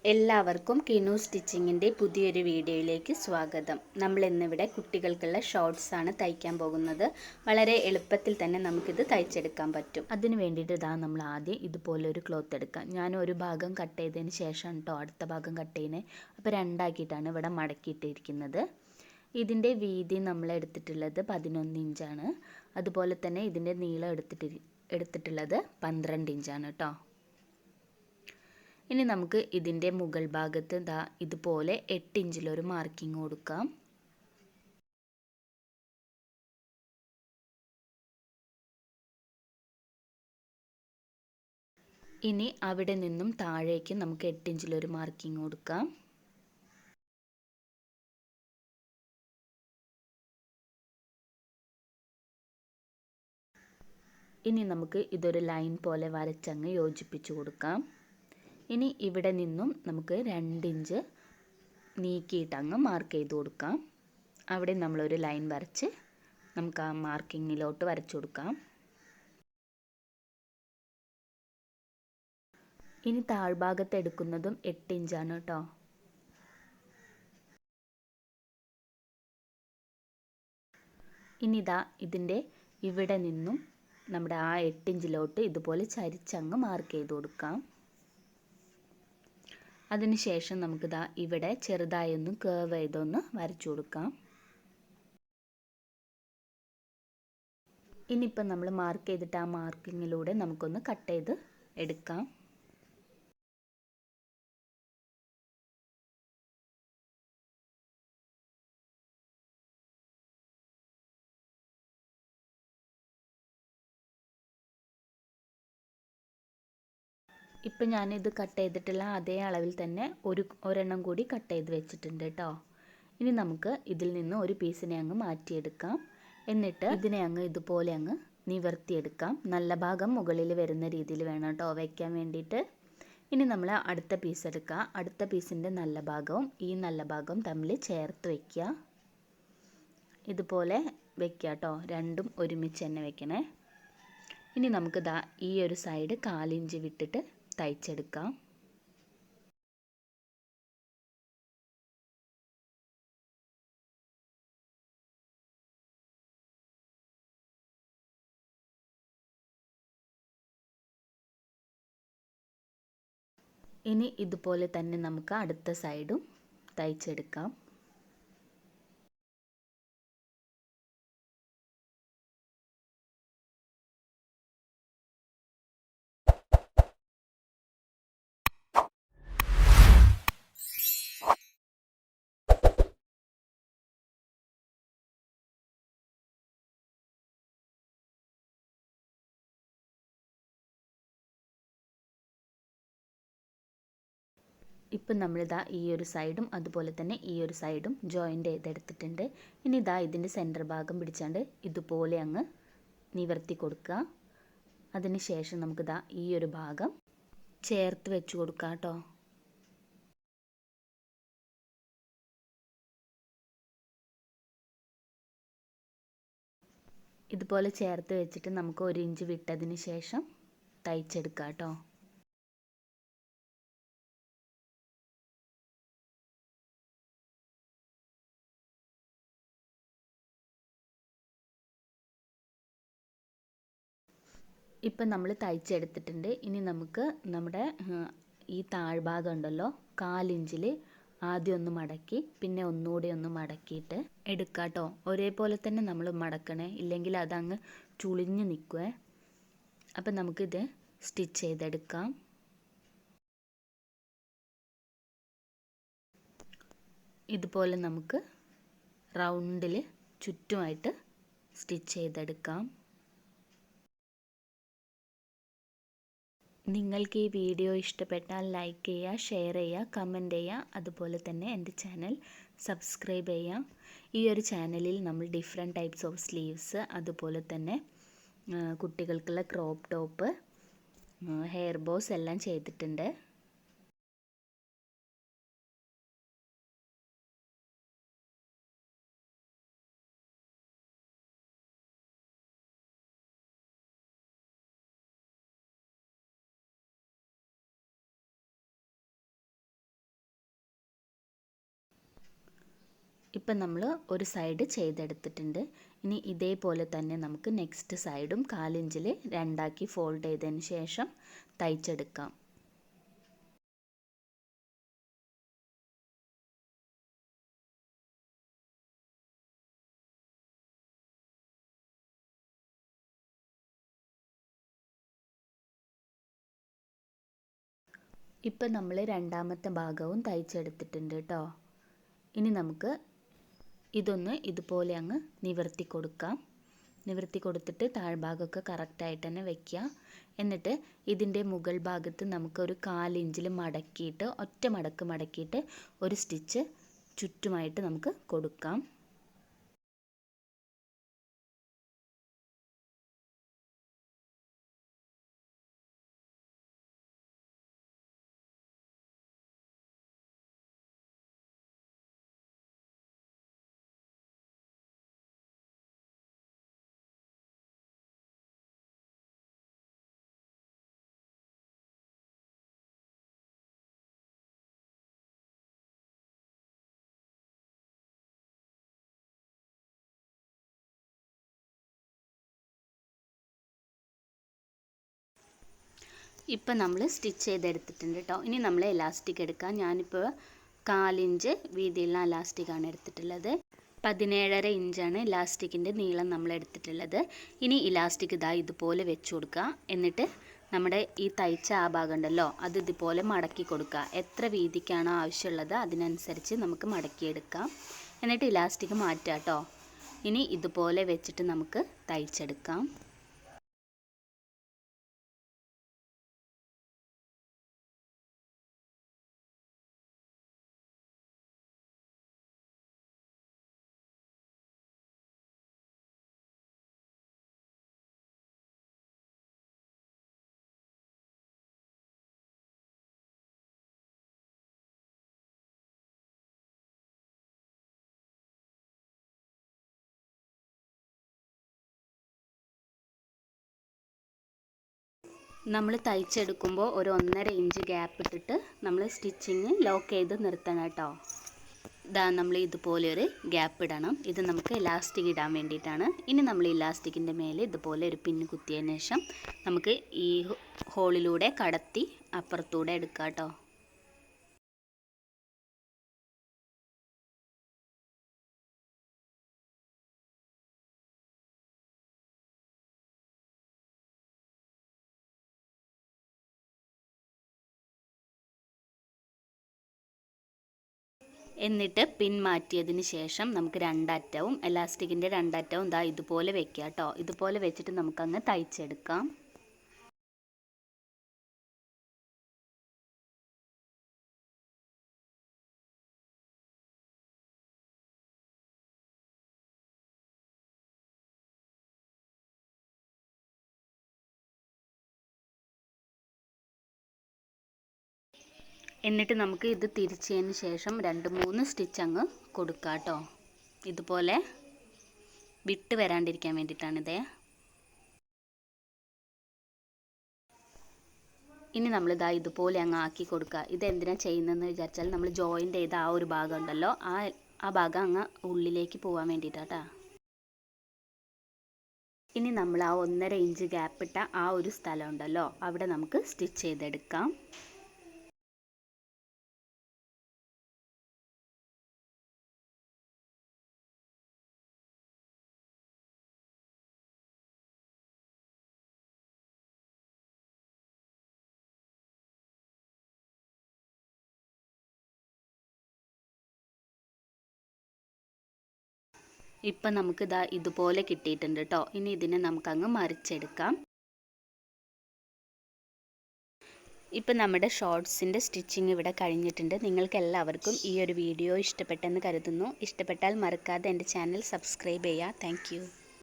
എല്ലാവർക്കും കിനു സ്റ്റിച്ചിങ്ങിൻ്റെ പുതിയൊരു വീഡിയോയിലേക്ക് സ്വാഗതം. നമ്മൾ ഇന്നിവിടെ കുട്ടികൾക്കുള്ള ഷോർട്സ് ആണ് തയ്ക്കാൻ പോകുന്നത്. വളരെ എളുപ്പത്തിൽ തന്നെ നമുക്കിത് തയ്ച്ചെടുക്കാൻ പറ്റും. അതിന് വേണ്ടിയിട്ട് നമ്മൾ ആദ്യം ഇതുപോലെ ഒരു ക്ലോത്ത് എടുക്കാം. ഞാൻ ഒരു ഭാഗം കട്ട് ചെയ്തതിന് ശേഷം അടുത്ത ഭാഗം കട്ട് ചെയ്യുന്നത്. അപ്പോൾ രണ്ടാക്കിയിട്ടാണ് ഇവിടെ മടക്കിയിട്ടിരിക്കുന്നത്. ഇതിൻ്റെ വീതി നമ്മൾ എടുത്തിട്ടുള്ളത് 11 ഇഞ്ചാണ്. അതുപോലെ തന്നെ ഇതിൻ്റെ നീളം എടുത്തിട്ടുള്ളത് 12 ഇഞ്ചാണ് കേട്ടോ. ഇനി നമുക്ക് ഇതിൻ്റെ മുകൾ ഭാഗത്ത് ഇതുപോലെ 8 ഇഞ്ചിലൊരു മാർക്കിംഗ് കൊടുക്കാം. ഇനി അവിടെ നിന്നും താഴേക്ക് നമുക്ക് 8 ഇഞ്ചിലൊരു മാർക്കിംഗ് കൊടുക്കാം. ഇനി നമുക്ക് ഇതൊരു ലൈൻ പോലെ വരച്ചങ്ങ് യോജിപ്പിച്ച് കൊടുക്കാം. ഇനി ഇവിടെ നിന്നും നമുക്ക് 2 ഇഞ്ച് നീക്കിയിട്ട് അങ്ങ് മാർക്ക് ചെയ്ത് കൊടുക്കാം. അവിടെ നമ്മളൊരു ലൈൻ വരച്ച് നമുക്ക് ആ മാർക്കിങ്ങിലോട്ട് വരച്ചു കൊടുക്കാം. ഇനി താഴ്ഭാഗത്ത് എടുക്കുന്നതും 8 ഇഞ്ചാണ് കേട്ടോ. ഇനി ഇതിൻ്റെ ഇവിടെ നിന്നും നമ്മുടെ ആ 8 ഇഞ്ചിലോട്ട് ഇതുപോലെ ചരിച്ചങ്ങ് മാർക്ക് ചെയ്ത് കൊടുക്കാം. അതിനുശേഷം നമുക്ക് ഇവിടെ ചെറുതായി ഒന്ന് കേർവ് ചെയ്തൊന്ന് വരച്ചു കൊടുക്കാം. ഇനിയിപ്പം നമ്മൾ മാർക്ക് ചെയ്തിട്ട് ആ മാർക്കിങ്ങിലൂടെ നമുക്കൊന്ന് കട്ട് ചെയ്ത് എടുക്കാം. ഇപ്പം ഞാനിത് കട്ട് ചെയ്തിട്ടുള്ള അതേ അളവിൽ തന്നെ ഒരെണ്ണം കൂടി കട്ട് ചെയ്ത് വെച്ചിട്ടുണ്ട് കേട്ടോ. ഇനി നമുക്ക് ഇതിൽ നിന്ന് ഒരു പീസിനെ അങ്ങ് മാറ്റിയെടുക്കാം. എന്നിട്ട് ഇതിനെ അങ്ങ് ഇതുപോലെ അങ്ങ് നിവർത്തിയെടുക്കാം. നല്ല ഭാഗം മുകളിൽ വരുന്ന രീതിയിൽ വേണം കേട്ടോ വയ്ക്കാൻ വേണ്ടിയിട്ട്. ഇനി നമ്മൾ അടുത്ത പീസ് എടുക്കുക. അടുത്ത പീസിൻ്റെ നല്ല ഭാഗവും ഈ നല്ല ഭാഗവും തമ്മിൽ ചേർത്ത് വയ്ക്കുക. ഇതുപോലെ വയ്ക്കുക കേട്ടോ. രണ്ടും ഒരുമിച്ച് തന്നെ വയ്ക്കണേ. ഇനി നമുക്ക് ഈ ഒരു സൈഡ് 1/4 ഇഞ്ച് വിട്ടിട്ട് തയ്ച്ചെടുക്കാം. ഇനി ഇതുപോലെ തന്നെ നമുക്ക് അടുത്ത സൈഡും തയ്ച്ചെടുക്കാം. ഇപ്പം നമ്മളിതാ ഈ ഒരു സൈഡും അതുപോലെ തന്നെ ഈ ഒരു സൈഡും ജോയിൻ്റ് ചെയ്തെടുത്തിട്ടുണ്ട്. ഇനി ഇതിൻ്റെ സെൻറ്റർ ഭാഗം പിടിച്ചാണ്ട് ഇതുപോലെ അങ്ങ് നിവർത്തി കൊടുക്കുക. അതിന് ശേഷം നമുക്ക് ഈ ഒരു ഭാഗം ചേർത്ത് വെച്ച് കൊടുക്കാം കേട്ടോ. ഇതുപോലെ ചേർത്ത് വെച്ചിട്ട് നമുക്ക് 1 ഇഞ്ച് വിട്ടതിന് ശേഷം തയ്ച്ചെടുക്കാം കേട്ടോ. ഇപ്പം നമ്മൾ തയ്ച്ചെടുത്തിട്ടുണ്ട്. ഇനി നമുക്ക് നമ്മുടെ ഈ താഴ്ഭാഗം ഉണ്ടല്ലോ 1/4 ഇഞ്ചിൽ ആദ്യം ഒന്ന് മടക്കി പിന്നെ ഒന്നുകൂടി ഒന്ന് മടക്കിയിട്ട് എടുക്കുക കേട്ടോ. ഒരേപോലെ തന്നെ നമ്മൾ മടക്കണേ, ഇല്ലെങ്കിൽ അതങ്ങ് ചുളിഞ്ഞ് നിൽക്കുവേ. അപ്പം നമുക്കിത് സ്റ്റിച്ച് ചെയ്തെടുക്കാം. ഇതുപോലെ നമുക്ക് റൗണ്ടിൽ ചുറ്റുമായിട്ട് സ്റ്റിച്ച് ചെയ്തെടുക്കാം. നിങ്ങൾക്ക് ഈ വീഡിയോ ഇഷ്ടപ്പെട്ടാൽ ലൈക്ക് ചെയ്യുക, ഷെയർ ചെയ്യുക, കമൻറ്റ് ചെയ്യുക. അതുപോലെ തന്നെ എൻ്റെ ചാനൽ സബ്സ്ക്രൈബ് ചെയ്യുക. ഈ ഒരു ചാനലിൽ നമ്മൾ ഡിഫറെൻറ്റ് ടൈപ്സ് ഓഫ് സ്ലീവ്സ്, അതുപോലെ തന്നെ കുട്ടികൾക്കുള്ള ക്രോപ്പ് ടോപ്പ്, ഹെയർ ബോസ് എല്ലാം ചെയ്തിട്ടുണ്ട്. ഇപ്പം നമ്മൾ ഒരു സൈഡ് ചെയ്തെടുത്തിട്ടുണ്ട്. ഇനി ഇതേപോലെ തന്നെ നമുക്ക് നെക്സ്റ്റ് സൈഡും 1/4 ഇഞ്ചിൽ രണ്ടാക്കി ഫോൾഡ് ചെയ്തതിന് ശേഷം തയ്ച്ചെടുക്കാം. ഇപ്പം നമ്മൾ രണ്ടാമത്തെ ഭാഗവും തയ്ച്ചെടുത്തിട്ടുണ്ട് കേട്ടോ. ഇനി നമുക്ക് ഇതൊന്ന് ഇതുപോലെ അങ്ങ് നിവർത്തി കൊടുക്കാം. നിവർത്തി കൊടുത്തിട്ട് താഴ്ഭാഗമൊക്കെ കറക്റ്റായിട്ട് തന്നെ വയ്ക്കുക. എന്നിട്ട് ഇതിൻ്റെ മുകൾ ഭാഗത്ത് നമുക്കൊരു 1/4 ഇഞ്ചിൽ മടക്കിയിട്ട് ഒറ്റ മടക്ക് മടക്കിയിട്ട് ഒരു സ്റ്റിച്ച് ചുറ്റുമായിട്ട് നമുക്ക് കൊടുക്കാം. ഇപ്പം നമ്മൾ സ്റ്റിച്ച് ചെയ്തെടുത്തിട്ടുണ്ട് കേട്ടോ. ഇനി നമ്മൾ എലാസ്റ്റിക് എടുക്കാം. ഞാനിപ്പോൾ 1/4 ഇഞ്ച് വീതിയുള്ള എലാസ്റ്റിക്കാണ് എടുത്തിട്ടുള്ളത്. 17.5 ഇഞ്ചാണ് ഇലാസ്റ്റിക്കിൻ്റെ നീളം നമ്മൾ എടുത്തിട്ടുള്ളത്. ഇനി ഇലാസ്റ്റിക് ഇതാ ഇതുപോലെ വെച്ച് കൊടുക്കുക. എന്നിട്ട് നമ്മുടെ ഈ തയ്ച്ച ആ ഭാഗം ഉണ്ടല്ലോ അത് ഇതുപോലെ മടക്കി കൊടുക്കുക. എത്ര വീതിക്കാണോ ആവശ്യമുള്ളത് അതിനനുസരിച്ച് നമുക്ക് മടക്കിയെടുക്കാം. എന്നിട്ട് ഇലാസ്റ്റിക് മാറ്റുക കേട്ടോ. ഇനി ഇതുപോലെ വെച്ചിട്ട് നമുക്ക് തയ്ച്ചെടുക്കാം. നമ്മൾ തയ്ച്ചെടുക്കുമ്പോൾ ഒരു 1.5 ഇഞ്ച് ഗ്യാപ്പ് ഇട്ടിട്ട് നമ്മൾ സ്റ്റിച്ചിങ് ലോക്ക് ചെയ്ത് നിർത്തണം കേട്ടോ. ഇതാ നമ്മൾ ഇതുപോലെ ഒരു ഗ്യാപ്പ് ഇടണം. ഇത് നമുക്ക് ഇലാസ്റ്റിക് ഇടാൻ വേണ്ടിയിട്ടാണ്. ഇനി നമ്മൾ ഇലാസ്റ്റിക്കിൻ്റെ മേലെ ഇതുപോലെ ഒരു പിന്ന് കുത്തിയതിന് ശേഷം നമുക്ക് ഈ ഹോളിലൂടെ കടത്തി അപ്പുറത്തൂടെ എടുക്കാം കേട്ടോ. എന്നിട്ട് പിൻ മാറ്റിയതിന് ശേഷം നമുക്ക് രണ്ടറ്റവും എലാസ്റ്റിക്കിൻ്റെ രണ്ടറ്റവും ഇതാ ഇതുപോലെ വെക്കുക കേട്ടോ. ഇതുപോലെ വെച്ചിട്ട് നമുക്കങ്ങ് തയ്ച്ചെടുക്കാം. എന്നിട്ട് നമുക്ക് ഇത് തിരിച്ചതിന് ശേഷം 2-3 സ്റ്റിച്ച് അങ്ങ് കൊടുക്കാം കേട്ടോ. ഇതുപോലെ വിട്ട് വരാണ്ടിരിക്കാൻ വേണ്ടിയിട്ടാണിതേ. ഇനി നമ്മളിതാ ഇതുപോലെ അങ്ങ് ആക്കി കൊടുക്കുക. ഇതെന്തിനാണ് ചെയ്യുന്നതെന്ന് വിചാരിച്ചാൽ നമ്മൾ ജോയിൻ്റ് ചെയ്ത ആ ഒരു ഭാഗം ഉണ്ടല്ലോ ആ ഭാഗം അങ്ങ് ഉള്ളിലേക്ക് പോകാൻ വേണ്ടിയിട്ടാട്ടോ. ഇനി നമ്മൾ ആ 1.5 ഇഞ്ച് ഗ്യാപ്പ് ഇട്ട ആ ഒരു സ്ഥലം ഉണ്ടല്ലോ അവിടെ നമുക്ക് സ്റ്റിച്ച് ചെയ്തെടുക്കാം. ഇപ്പം നമുക്കിതാ ഇതുപോലെ കിട്ടിയിട്ടുണ്ട് കേട്ടോ. ഇനി ഇതിനെ നമുക്കങ്ങ് മറിച്ചെടുക്കാം. ഇപ്പം നമ്മുടെ ഷോർട്സിൻ്റെ സ്റ്റിച്ചിങ് ഇവിടെ കഴിഞ്ഞിട്ടുണ്ട്. നിങ്ങൾക്ക് എല്ലാവർക്കും ഈ ഒരു വീഡിയോ ഇഷ്ടപ്പെട്ടെന്ന് കരുതുന്നു. ഇഷ്ടപ്പെട്ടാൽ മറക്കാതെ എൻ്റെ ചാനൽ സബ്സ്ക്രൈബ് ചെയ്യുക. താങ്ക്